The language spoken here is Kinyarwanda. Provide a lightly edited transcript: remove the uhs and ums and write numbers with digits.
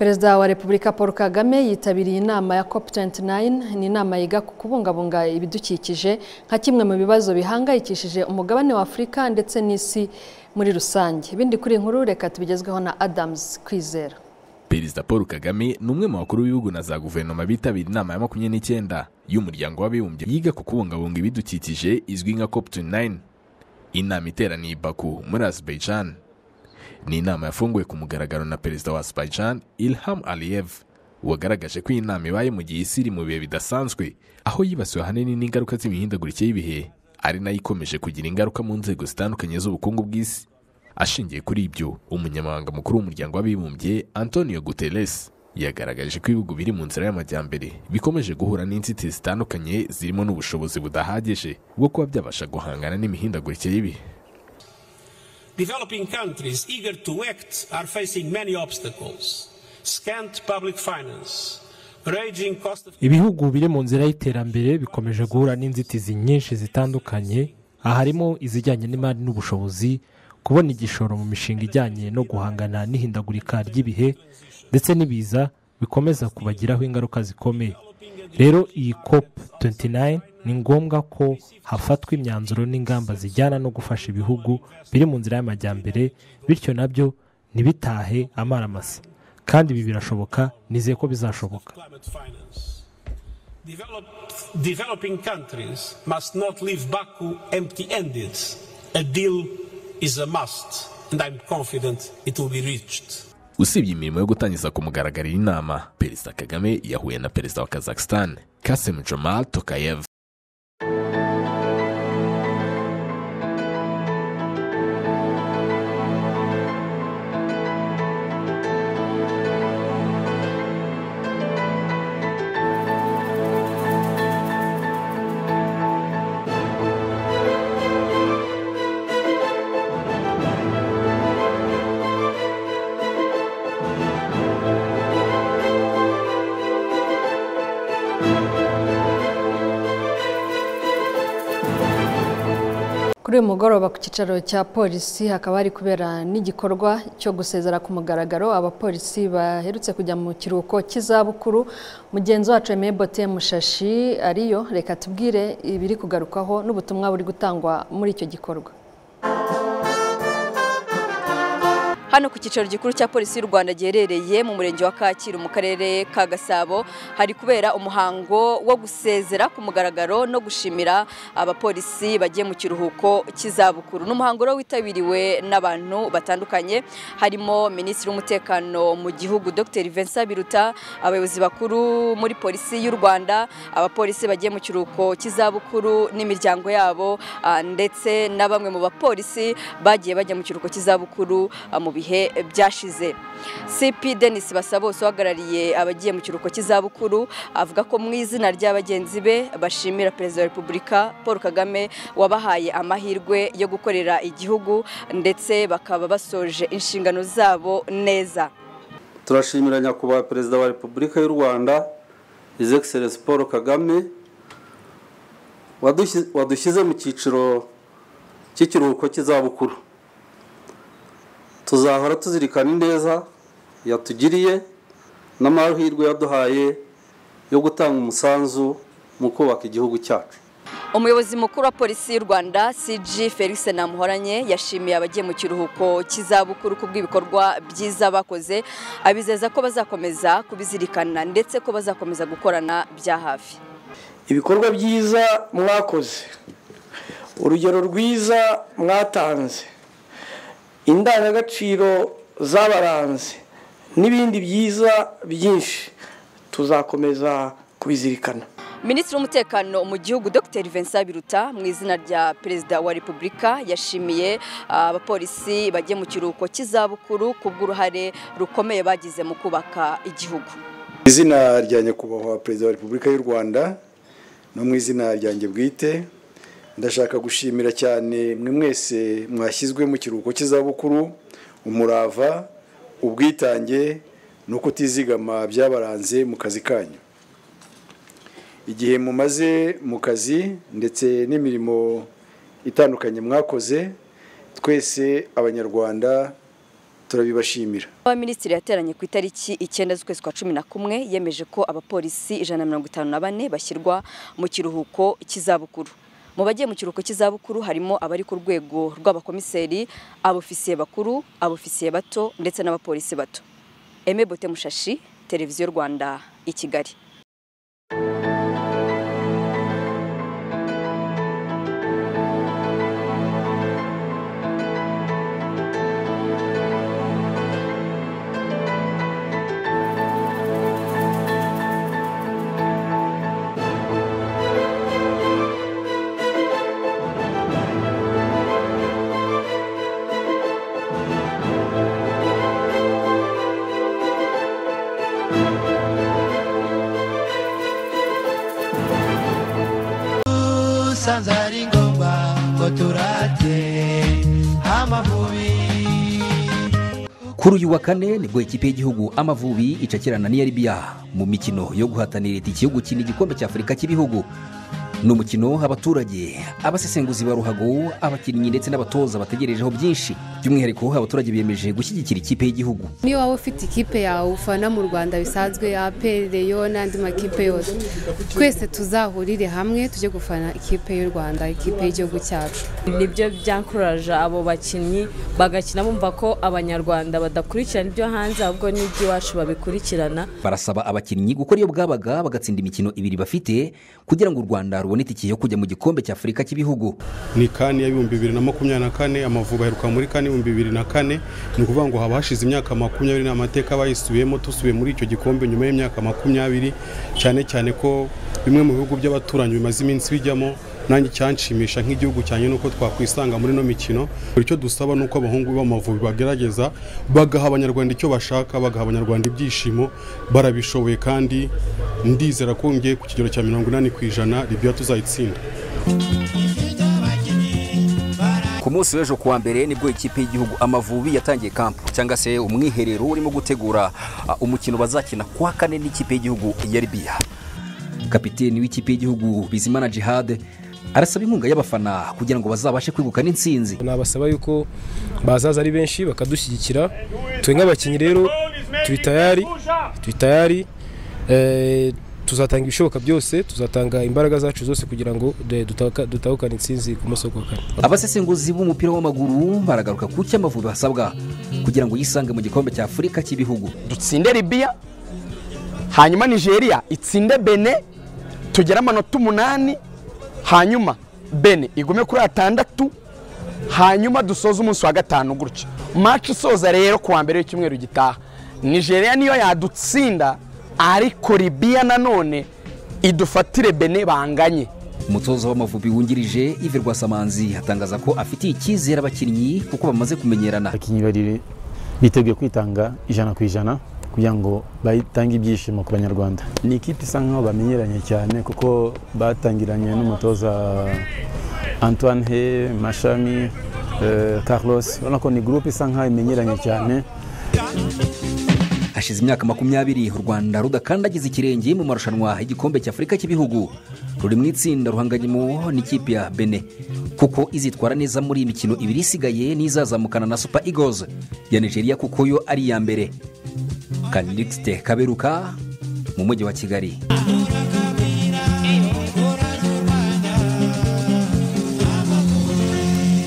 Perezida wa Repubulika Paul Kagame yitabiriye inama ya COP29 ni inama yiga ku kubungabunga ibidukikije nka kimwe mu bibazo bihangayikishije umugabane wa Afurika ndetse n'isi muri rusange. Ibindi kuri inkuru reka tubigezweho na Adams Kwizera. Perezida Paul Kagame ni umwe mu bakuru b'ibihugu na za guverinoma bitabiriye inama ya 29 y'umuryango w'abibumbye yiga ku kubungabunga ibidukikije izwi nka COP29. Inama iteraniye i Baku muri Azerbaijan. Ni inama yafunguwe ku mugaragaro na Perezida wa Azerbaijan Ilham Aliyev wagaragaje ko iyi nama ibaye mu gihe isi iri mu bihe bidasanzwe aho yibasiwe ahanini n'ingaruka z'imihindagurikire y'ibihe ari nayo ikomeje kugira ingaruka mu nzego zitandukanye z'ubukungu bw'isi. Ashingiye kuri ibyo, umunyamabanga mukuru w'umuryango w'abibumbye Antonio Guterres yagaragaje ko ibihugu biri mu nzira y'amajyambere bikomeje guhura n'inzitizi zitandukanye zirimo n'ubushobozi budahagije bwo kuba byabasha guhangana n'imihindagurikire y'ibihe. Developing countries eager to act are facing many obstacles. Scant public finance, raging cost of... Ibihugu biri mu nzira y'iterambere bikomeje guhura n'inzitizi nyinshi zitandukanye, harimo izijyanye n'imari n'ubushobozi, kubona igishoro mu mishinga ijyanye no guhangana n'ihindagurika ry'ibihe ndetse n'ibiza bikomeza kubagiraho ingaruka zikomeye. Rero iyi COP29 ni ngombwa ko hafatwa imyanzuro n'ingamba zijyana no gufasha ibihugu biri mu nzira y'amajyambere bityo nabyo ntibitahe amaramasa, kandi ibi birashoboka, nizeye ko bizashoboka. Developing countries must not leave Baku empty-handed. A deal is a must, and I'm confident it will be reached. Usibye imirimo yo gutangiza ku mugaragaro inama, Perezida Kagame yahuye na Perezida wa Kazakhstan Kassym-Jomart Tokayev. Kuri uyu mugoroba ku cyicaro cya polisi hakaba hari kubera n'igikorwa cyo gusezera ku mugaragaro abapolisi baherutse kujya mu kiruhuko cy'izabukuru. Mugenzi wacu Aimé Bote Mushashi ariyo, reka tubwire ibiri kugarukaho n'ubutumwa buri gutangwa muri icyo gikorwa. Hano ku cyicaro gikuru cya polisi y'u Rwanda giherereye mu murenge wa Kacyiru mu karere ka Gasabo hari kubera umuhango wo gusezera ku mugaragaro no gushimira abapolisi bagiye mu kiruhuko cy'izabukuru. N'umuhango witabiriwe n'abantu batandukanye harimo Minisitiri w'Umutekano mu gihugu Dr Vincent Biruta, abayobozi bakuru muri polisi y'u Rwanda, abapolisi bagiye mu kiruhuko cy'izabukuru n'imiryango yabo ndetse na bamwe mu bapolisi bagiye bajya mu kiruhuko cy'izabukuru mu bihe byashize. CP Denis Basabose wagarariye abagiye mu kiruhuko cy'izabukuru avuga ko mu izina ry'abagenzi be bashimira Perezida wa Repubulika Paul Kagame wabahaye amahirwe yo gukorera igihugu ndetse bakaba basoje inshingano zabo neza. Turashimira nyakubahwa Perezida wa Repubulika y'u Rwanda His Excellency Paul Kagame wadushyize mu cyiciro cy'ikiruhuko cy'izabukuru. Tuzahora tuzirikana neza yatugiriye n'amahirwe yaduhaye yo gutanga umusanzu mu kubaka igihugu cyacu. Umuyobozi mukuru wa polisi y'u Rwanda CG Felix Namuhoranye yashimiye abagiye mu kiruhuko cy'izabukuru kubw'ibikorwa byiza bakoze, abizeza ko bazakomeza kubizirikana ndetse ko bazakomeza gukorana bya hafi. Ibikorwa byiza mwakoze, urugero rwiza mwatanze, indangagaciro z'abaranze n'ibindi byiza byinshi tuzakomeza kubizirikana. Minisitiri w'Umutekano mu gihugu Dr Vincent Biruta mu izina rya Perezida wa Repubulika yashimiye abapolisi bagiye mu kiruhuko cy'izabukuru kubw'uruhare rukomeye bagize mu kubaka igihugu. Izina rya nyakubahwa Perezida wa Repubulika y'u Rwanda no mu izina ryanjye bwite ndashaka gushimira cyane mwe mwese mwashyizwe mu kiruhuko cy'izabukuru, umurava, ubwitange no kutizigama byabaranze mu kazi kanyu. Igihe mumaze mu kazi ndetse n'imirimo itandukanye mwakoze, twese abanyarwanda turabibashimira. Abaminisitiri yateranye ku itariki 9 z'ukwezi kwa 11 yemeje ko abapolisi 154 bashyirwa mu kiruhuko cy'izabukuru. Mu bagiye mu kiruhuko cy'izabukuru harimo abari ku rwego rw'abakomiseri, abofisiye bakuru, abofisiye bato ndetse n'abapolisi bato. Aime Bote Mushashi, Televiziyo Rwanda i Kigali. Sanzari ngomba koturate Amavubi. Kuri uyu wa kane nibwo ikipe y'igihugu Amavubi icakirana n'iya Libya mu mikino yo guhatanira itike yo gukina igikombe cya Afurika cy'ibihugu. Ni umukino abaturage, abasesenguzi ba ruhago, abakinnyi ndetse n'abatoza bategerejeho byinshi. By'umwihariko abaturage biyemeje gushyigikira ikipe y'igihugu. Niyo waba ufite ikipe yawe ufana mu Rwanda bisanzwe APR yo n'andi makipe yose, twese tuzahurire hamwe tujye gufana ikipe y'u Rwanda, ikipe y'igihugu cyacu. Nibyo byankuraje abo bakinnyi bagakina bumva ko abanyarwanda badakurikirana ibyo hanze ahubwo n'iby'iwacu babikurikirana. Barasaba abakinnyi gukora iyo bwabaga bagatsinda imikino ibiri bafite kugira ngo u Rwanda rubone itike yo kujya mu gikombe cya Afurika cy'ibihugu. Ni kani ya 2024 Amavubi aheruka muri kani 2004, ni kuvuga ngo haba hashize imyaka 20 n'amateka bayisubiyemo tusubiye muri icyo gikombe nyuma y'imyaka 20, cyane cyane ko bimwe mu bihugu by'abaturanyi bimaze iminsi bijyamo. Nanjye cyanshimisha nk'igihugu cyane nuko twakwisanga muri no mikino. Icyo dusaba nuko abahungu b'Amavubi bagerageza bagaha abanyarwanda icyo bashaka, bagaha abanyarwanda ibyishimo, barabishoboye kandi ndizera ko ngiye ku kigero cya 80% Libya tuzayitsinda. Ku munsi w'ejo kuwa mbere nibwo ikipe y'igihugu Amavubi yatangiye camp cyangwa se umwiherero urimo gutegura umukino bazakina kwa kane n'ikipe y'igihugu ya Libya. Kapiteni w'ikipe y'igihugu Bizimana Jihad arasaba inkunga y'abafana kugira ngo bazabashe kwegukana intsinzi. Nabasaba yuko bazaza ari benshi bakadushyigikira. Twe nk'abakinnyi rero turi tayari, tuzatanga ibishoboka byose, tuzatanga imbaraga zacu zose kugira ngo dutahukane intsinzi ku masoko kane. Abasesenguzi b'umupira w'amaguru baragaruka ku cyo Amavubi basabwa kugira ngo yisange mu gikombe cya Afurika cy'ibihugu. Dutsinde Libya, hanyuma Nigeria itsinde Benin, tugera amanota 8, hanyuma Benin igume kuri 6, hanyuma dusoza umunsi wa 5 gutyo. Match isoza rero kuwa mbere w'icyumweru gitaha Nigeria niyo yadutsinda, ariko Libya nanone idufatire Benin banganye. Umutoza w'Amavubi wungirije Yves Rwasamanzi atangaza ko afitiye icyizere abakinnyi kuko bamaze kumenyerana. Abakinnyi bari biteguye kwitanga 100% kugira ngo bayitange ibyishimo ku banyarwanda. Ni ikipe isa nkaho bamenyeranye cyane kuko batangiranye n'umutoza Antoine Mashami, Carlos. Urabona ko ni groupe isa nkaho imenyeranye cyane. Hashize imyaka 20 u Rwanda rudakandagiza ikirenge mu marushanwa y'igikombe cya Afurika cy'ibihugu. Ruri mu itsinda ruhanganyemo n'ikipe ya Benin kuko izitwara neza muri imikino ibiri isigaye n'izazamukana na Super Eagles ya Nigeria kuko yo ari ya mbere. Kalixte Kaberuka mu mujyi wa Kigali.